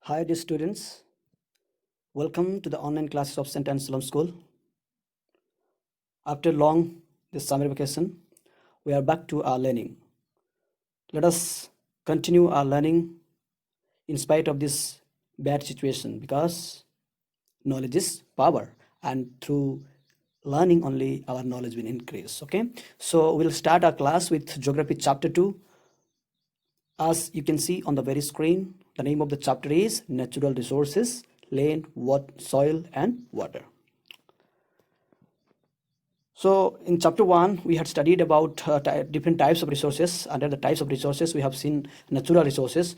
Hi, dear students. Welcome to the online classes of St. Anselm School. After long this summer vacation, we are back to our learning. Let us continue our learning in spite of this bad situation because knowledge is power, and through learning only our knowledge will increase. Okay, so we'll start our class with Geography chapter 2. As you can see on the very screen, the name of the chapter is Natural Resources, Land, Soil and Water. So in chapter 1, we had studied about different types of resources. Under the types of resources, we have seen natural resources.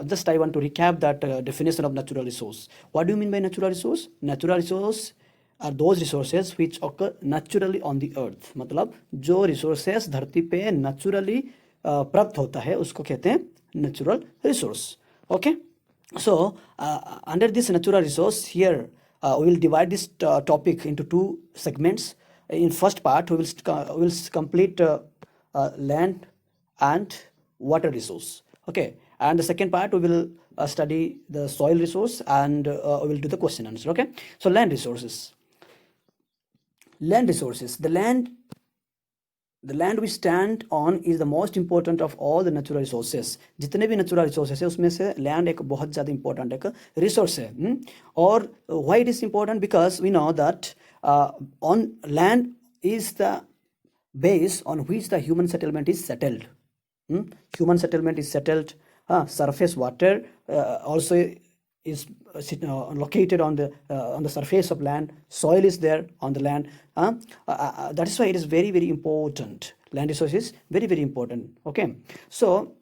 Just I want to recap that definition of natural resource. What do you mean by natural resource? Natural resource are those resources which occur naturally on the earth. मतलब जो resources धरती पे naturally प्राप्त होता है उसको कहते हैं natural resource. Okay. So under this natural resource, here we will divide this topic into two segments. In first part, we will complete land and water resource. Okay, and the second part we will study the soil resource, and we will do the question answer. Okay, so land resources. Land resources. The land we stand on is the most important of all the natural resources. जितने भी natural resources है उसमें से land एक बहुत ज़्यादा important एक resource है. और why it is important? Because we know that on land is the base on which the human settlement is settled. Human settlement is settled. Surface water also is located on the surface of land. Soil is there on the land. That is why it is very, very important. Land resource is very, very important. Okay, so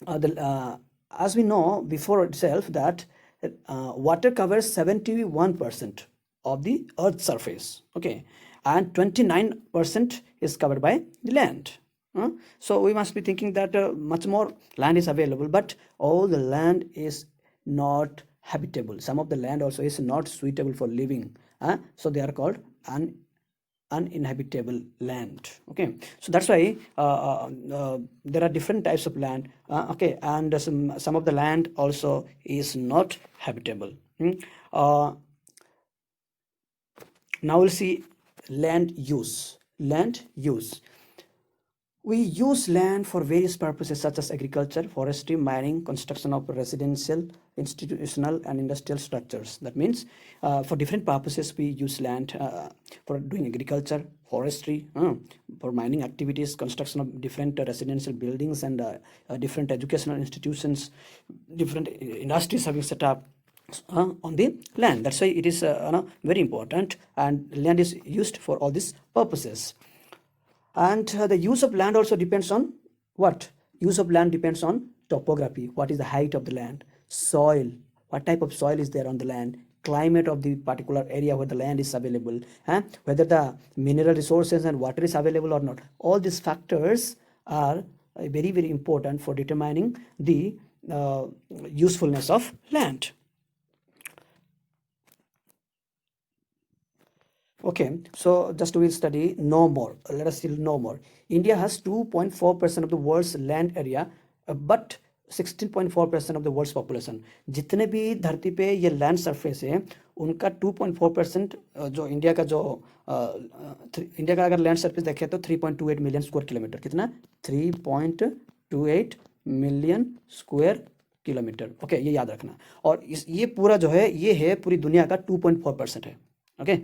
as we know before itself that water covers 71% of the earth's surface. Okay, and 29% is covered by the land. So we must be thinking that much more land is available, but all the land is not habitable. Some of the land also is not suitable for living. So they are called uninhabitable land. Okay, so that's why there are different types of land. Okay, and some of the land also is not habitable. Now we'll see land use. We use land for various purposes such as agriculture, forestry, mining, construction of residential, institutional and industrial structures. That means for different purposes we use land for doing agriculture, forestry, for mining activities, construction of different residential buildings and different educational institutions, different industries having set up on the land. That's why it is very important, and land is used for all these purposes. And the use of land also depends on what? Use of land depends on topography. What is the height of the land? Soil. What type of soil is there on the land? Climate of the particular area where the land is available. Whether the mineral resources and water is available or not. All these factors are very, very important for determining the usefulness of land. Okay, so just we will study no more. Let us still know more. India has 2.4% of the world's land area, but 16.4% of the world's population. जितने भी धरती पे ये land surface है उनका 2.4% जो India का अगर लैंड सरफेस देखें तो 3.28 मिलियन स्क्वायर किलोमीटर. कितना? 3.28 मिलियन स्क्वायर किलोमीटर. ओके, ये याद रखना. और ये पूरा जो है ये है पूरी दुनिया का 2.4% है. ओके,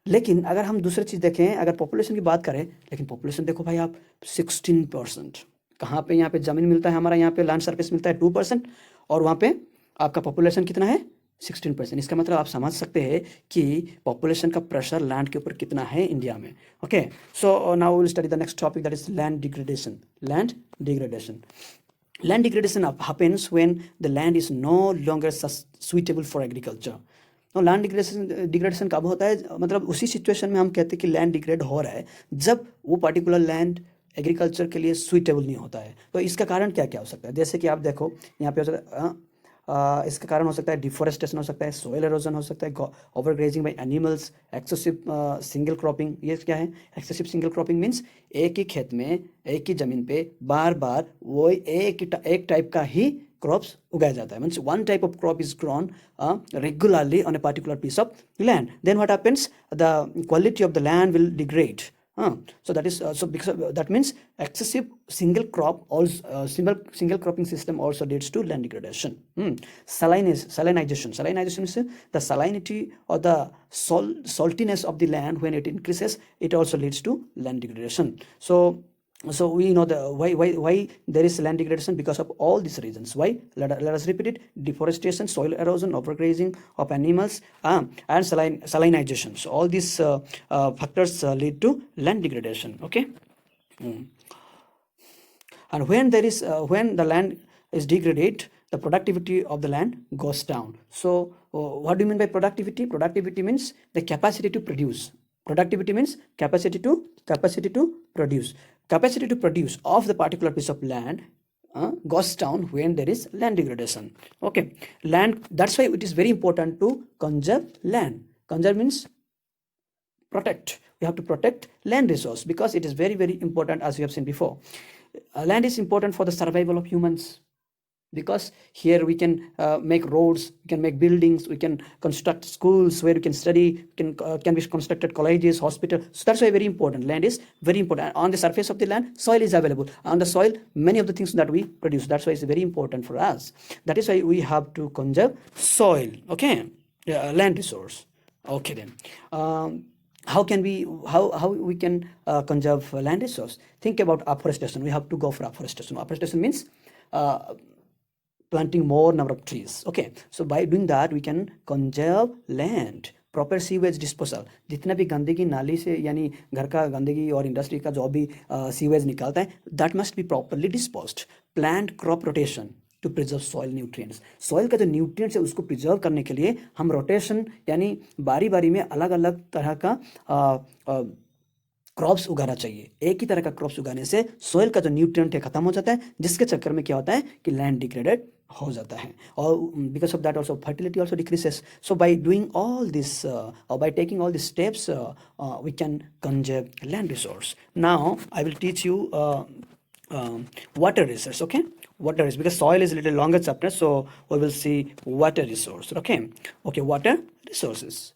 लेकिन अगर हम दूसरी चीज़ देखें, अगर पॉपुलेशन की बात करें, लेकिन पॉपुलेशन देखो भाई आप 16%. कहाँ पे? यहाँ पे ज़मीन मिलता है हमारा, यहाँ पे लैंड सरफेस मिलता है 2%, और वहाँ पे आपका पॉपुलेशन कितना है? 16%. इसका मतलब आप समझ सकते हैं कि पॉपुलेशन का प्रेशर लैंड के ऊपर कितना है इंडिया में. Okay, so now will study the next topic, that is land degradation. Land degradation happens when the land is no longer suitable for agriculture. Land degradation कब होता है? मतलब उसी सिचुएशन में हम कहते हैं कि लैंड डिग्रेड हो रहा है जब वो पर्टिकुलर लैंड एग्रीकल्चर के लिए सुइटेबल नहीं होता है. तो इसका कारण क्या क्या हो सकता है? जैसे कि आप देखो यहाँ पे हो सकता है इसका कारण हो सकता है डिफोरेस्टेशन हो सकता है, सॉइल एरोजन हो सकता है, overgrazing by animals, excessive single cropping. ये क्या है? एक्सेसिव सिंगल क्रॉपिंग मीन्स एक ही खेत में एक ही ज़मीन पे बार बार वो एक टाइप का ही क्रॉप्स उगाया जाता है, means one type of crop is grown regularly on a particular piece of land, then what happens, the quality of the land will degrade. So that is so because that means excessive single crop also single cropping system also leads to land degradation. Salinization is the salinity or the saltiness of the land. When it increases, it also leads to land degradation. So we know the why there is land degradation, because of all these reasons. Why? Let us repeat it: deforestation, soil erosion, overgrazing of animals, and salinization. So all these factors lead to land degradation. Okay. And when the land is degraded, the productivity of the land goes down. So what do you mean by productivity? Productivity means the capacity to produce. Productivity means capacity to produce. Capacity to produce of the particular piece of land goes down when there is land degradation. Okay. Land, that's why it is very important to conserve land. Conserve means protect. We have to protect land resource because it is very, very important, as we have seen before. Land is important for the survival of humans, because here we can make roads, we can make buildings, we can construct schools where we can study, can be constructed colleges, hospitals. So that's why very important. Land is very important. On the surface of the land, soil is available. On the soil, many of the things that we produce. That's why it's very important for us. That is why we have to conserve soil. Okay, land resource. Okay, then how we can conserve land resource? Think about afforestation. We have to go for afforestation. Afforestation means planting more number of trees. Okay, so by doing that we can conserve land. Proper sewage disposal, जितना भी गंदगी नाली से यानी घर का गंदगी और इंडस्ट्री का जो भी सीवेज निकालता है, that must be properly disposed. Plant crop rotation to preserve soil nutrients. Soil का जो न्यूट्रिएंट्स है उसको प्रिजर्व करने के लिए हम रोटेशन यानी बारी बारी में अलग अलग तरह का क्रॉप्स उगाना चाहिए. एक ही तरह का क्रॉप्स उगाने से सॉइल का जो न्यूट्रिएंट है खत्म हो जाता है, जिसके चक्कर में क्या होता है कि लैंड डिग्रेडेड हो जाता है, और because of that also fertility also decreases. So by doing all this और by taking all this steps we can conserve land resource. Now I will teach you water resource. Okay, water is because soil is a little longer chapter, so we will see water resource. Okay, water resources.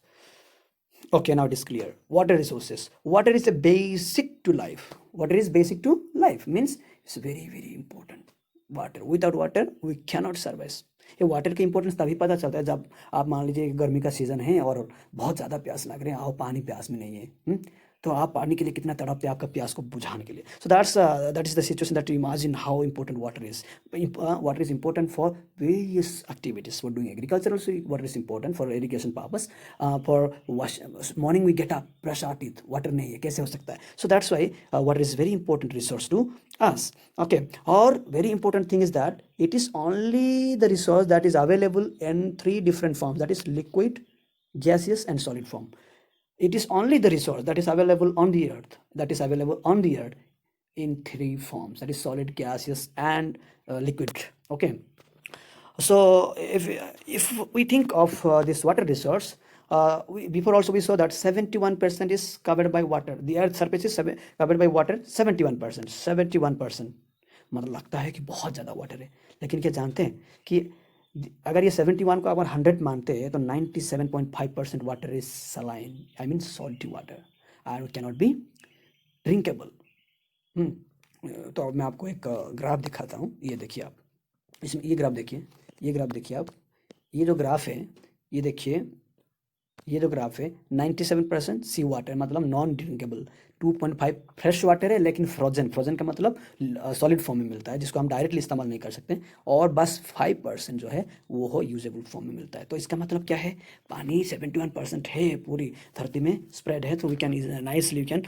Okay, now it is clear. Water resources. Water is a basic to life. Water is basic to life means it's very, very important. Water, without water we cannot survive. ये water की importance तभी पता चलता है जब आप मान लीजिए गर्मी का सीजन है और बहुत ज़्यादा प्यास लग रहे हैं और पानी प्यास में नहीं है, तो आप पानी के लिए कितना तड़पते हैं आपका प्यास को बुझाने के लिए. So that is the situation that you imagine how important water is. Water is important for various activities. For doing agriculture also water is important for irrigation purpose. For morning we get up, brush our teeth, water नहीं है कैसे हो सकता है. So that's why water is very important resource to us. Okay, or very important thing is that it is only the resource that is available in 3 different forms, that is liquid, gaseous and solid form. It is only the resource that is available on the earth, in 3 forms, that is solid, gaseous and liquid. Okay, so if we think of this water resource, before also we saw that 71% is covered by water. The earth surface is covered by water 71%. मतलब लगता है कि बहुत ज़्यादा water है, लेकिन क्या जानते हैं कि अगर ये 71 को अगर 100 मानते हैं तो 97.5% water is saline, I mean salty water, and can not be drinkable. तो अब मैं आपको एक ग्राफ दिखाता हूँ. ये देखिए आप, इसमें ये ग्राफ देखिए आप, ये जो ग्राफ है ये देखिए, ये जो ग्राफ है 97% सी वाटर मतलब नॉन ड्रिंकेबल, 2.5 फ्रेश वाटर है लेकिन फ्रोजन का मतलब सॉलिड फॉर्म में मिलता है जिसको हम डायरेक्टली इस्तेमाल नहीं कर सकते, और बस 5% जो है वो हो यूजेबल फॉर्म में मिलता है. तो इसका मतलब क्या है, पानी 71% है पूरी धरती में स्प्रेड है, तो we can nicely can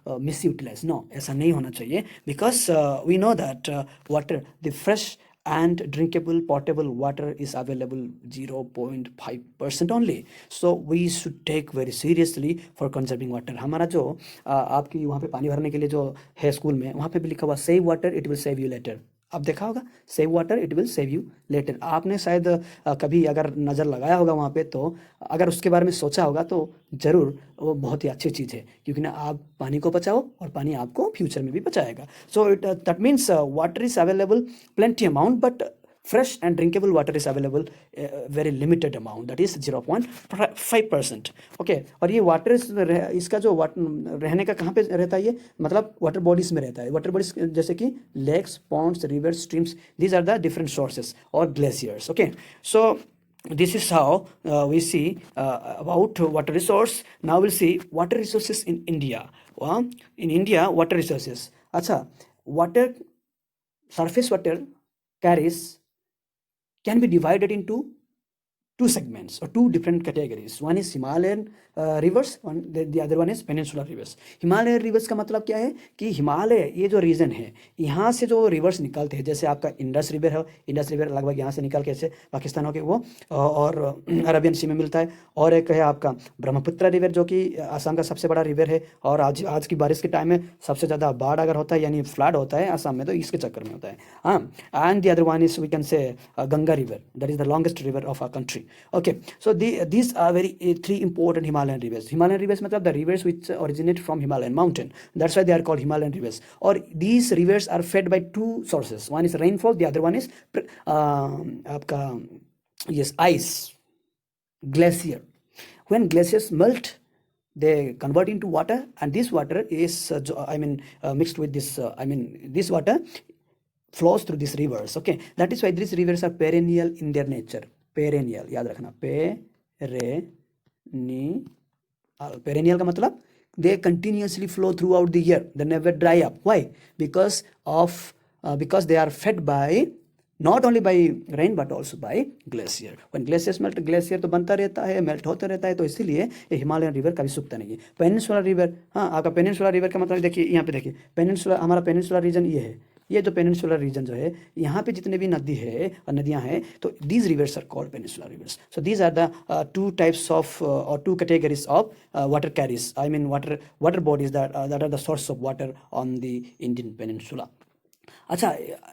misutilize. No, ऐसा नहीं होना चाहिए, because we know that water the fresh and drinkable potable water is available 0.5% only. So we should take very seriously for conserving water. हमारा जो आपकी वहाँ पे पानी भरने के लिए जो है स्कूल में, वहाँ पे भी लिखा हुआ save water it will save you later. आप देखा होगा, save water it will save you later. आपने शायद कभी अगर नज़र लगाया होगा वहाँ पे, तो अगर उसके बारे में सोचा होगा तो ज़रूर वो बहुत ही अच्छी चीज़ है, क्योंकि ना आप पानी को बचाओ और पानी आपको फ्यूचर में भी बचाएगा. So that means water is available plenty amount, but fresh and drinkable water is available very limited amount, that is 0.5%. Okay, और ये वाटर इसका जो रहने का कहाँ पे रहता है, ये मतलब वाटर बॉडीज में रहता है. वाटर बॉडीज जैसे कि lakes, ponds, rivers, streams, these are the different sources और glaciers. Okay, so this is how we see about water resource. Now we'll see water resources in India. In India, water resources. Acha, water, surface water carries, can be divided into two segments or two different categories. One is Himalayan rivers, the other one is peninsular rivers. Himalayan rivers का मतलब क्या है कि हिमालय ये जो reason है, यहाँ से जो रिवर्स निकलते हैं, जैसे आपका इंडस रिवर है, इंडस रिवर लगभग यहाँ से निकल के ऐसे पाकिस्तान हो के वो और अरबियन सी में मिलता है. और एक है आपका ब्रह्मपुत्र रिवर जो कि आसाम का सबसे बड़ा रिवर है, और आज की बारिश के टाइम में सबसे ज़्यादा बाढ़ अगर होता है यानी फ्लड होता है आसाम में तो इसके चक्कर में होता है. हाँ, and the other one is we can say Ganga river, that is the longest river of our country. Okay, so these are very three important Himalayan rivers. Himalayan rivers matlab the rivers which originate from Himalayan mountain. That's why they are called Himalayan rivers. Or these rivers are fed by two sources. One is rainfall, the other one is आपका yes ice, glacier. When glaciers melt, they convert into water, and this water is mixed with this this water flows through these rivers. Okay, that is why these rivers are perennial in their nature. Perennial याद रखना, perennial का मतलब they continuously flow throughout the year, they never dry up. Why? Because they are fed by not only by rain but also by glacier. When glaciers melt, glacier तो बनता रहता है, melt होता रहता है, तो इसीलिए ये हिमालयन रिवर कभी सूखता नहीं है. पेनिनसुलर रिवर, हाँ आपका पेनिनसुलर रिवर का मतलब देखिए यहाँ पे देखिए, पेनिनसुलर हमारा पेनिनसुलर रीजन ये है, ये जो पेनिनसुलर रीजन जो है यहाँ पे जितने भी नदी है और नदियाँ हैं तो these rivers are called peninsular rivers. So these are the two types of और two categories of water carries, water bodies that are the source of water on the Indian peninsula. अच्छा,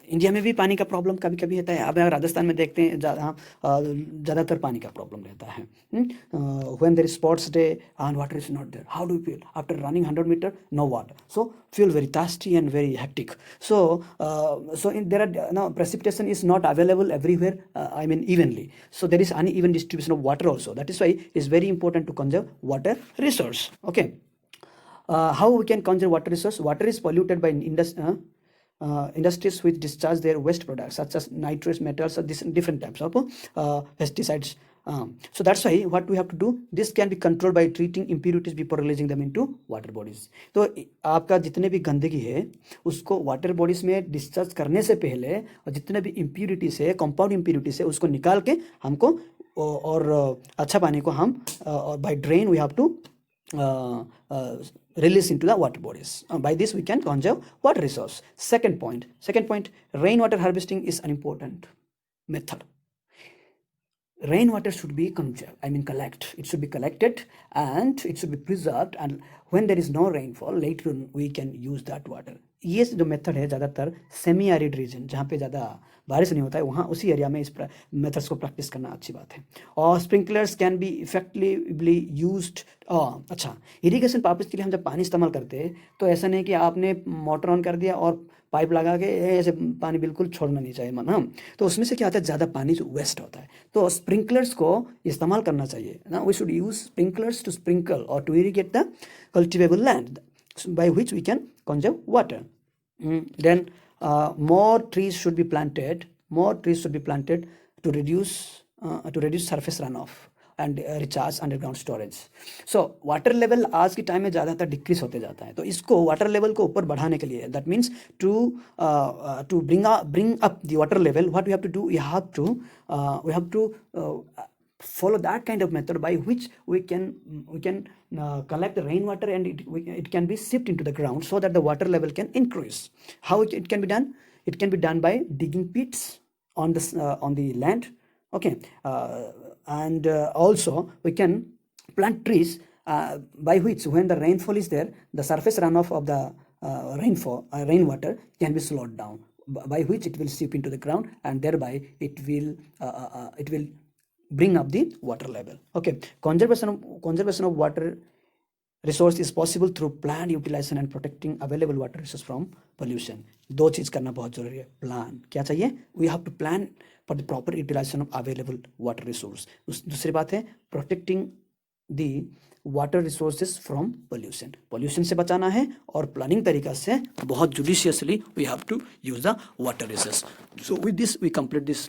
इंडिया में भी पानी का problem कभी कभी होता है. अब राजस्थान में देखते हैं ज़्यादातर पानी का प्रॉब्लम रहता है. When there is sports day and water is not there, how do you feel after running 100 meter, no water, so feel very thirsty and very hectic. So there are now precipitation is not available everywhere, evenly. So there is uneven distribution of water also. That is why it's very important to conserve water resource. Okay, how we can conserve water resource? Water is polluted by industries which discharge their waste products such as nitrous metals or different types of pesticides. So that's why what we have to do, this can be controlled by treating impurities before releasing them into water bodies. तो आपका जितने भी गंदगी है उसको water bodies में discharge करने से पहले और जितने भी इम्प्यूरिटीज है, कंपाउंड इम्प्यूरिटीज है, उसको निकाल के हमको और अच्छा पानी को हम by drain we have to release into the water bodies. By this we can conserve water resource. Second point, rainwater harvesting is an important method. Rainwater should be it should be collected and it should be preserved, and when there is no rainfall later on we can use that water. ये जो method है ज़्यादातर semi arid region जहाँ पे ज़्यादा बारिश नहीं होता है वहाँ उसी एरिया में इस मेथड्स को प्रैक्टिस करना अच्छी बात है. और sprinklers can be effectively used. अच्छा, इरिगेशन पर्पस के लिए हम जब पानी इस्तेमाल करते हैं तो ऐसा नहीं कि आपने मोटर ऑन कर दिया और पाइप लगा के ऐसे पानी बिल्कुल छोड़ना नहीं चाहिए ना, तो उसमें से क्या होता है ज़्यादा पानी जो वेस्ट होता है. तो स्प्रिंकलर्स को इस्तेमाल करना चाहिए ना. We should use sprinklers to sprinkle और to irrigate the cultivable land by which we can conserve water. Then more trees should be planted to reduce surface runoff and recharge underground storage. So water level आज के time में ज़्यादातर decrease होते जाता है, तो इसको वाटर लेवल को ऊपर बढ़ाने के लिए, that means to bring up the water level, what we have to do, we have to follow that kind of method by which we can collect the rainwater and it can be sipped into the ground so that the water level can increase. How it can be done? It can be done by digging pits on the land. Okay, and also we can plant trees by which when the rainfall is there, the surface runoff of the rainwater can be slowed down, by which it will seep into the ground and thereby it will bring up the water level. Okay, conservation of water resource is possible through planned utilization and protecting available water resource from pollution. दो चीज करना बहुत जरूरी है. Plan क्या चाहिए? We have to plan for the proper utilization of available water resource. दूसरी बात है protecting the water resources from pollution, pollution से बचाना है और प्लानिंग तरीका से बहुत judiciously we have to use the water resource. So with this we complete this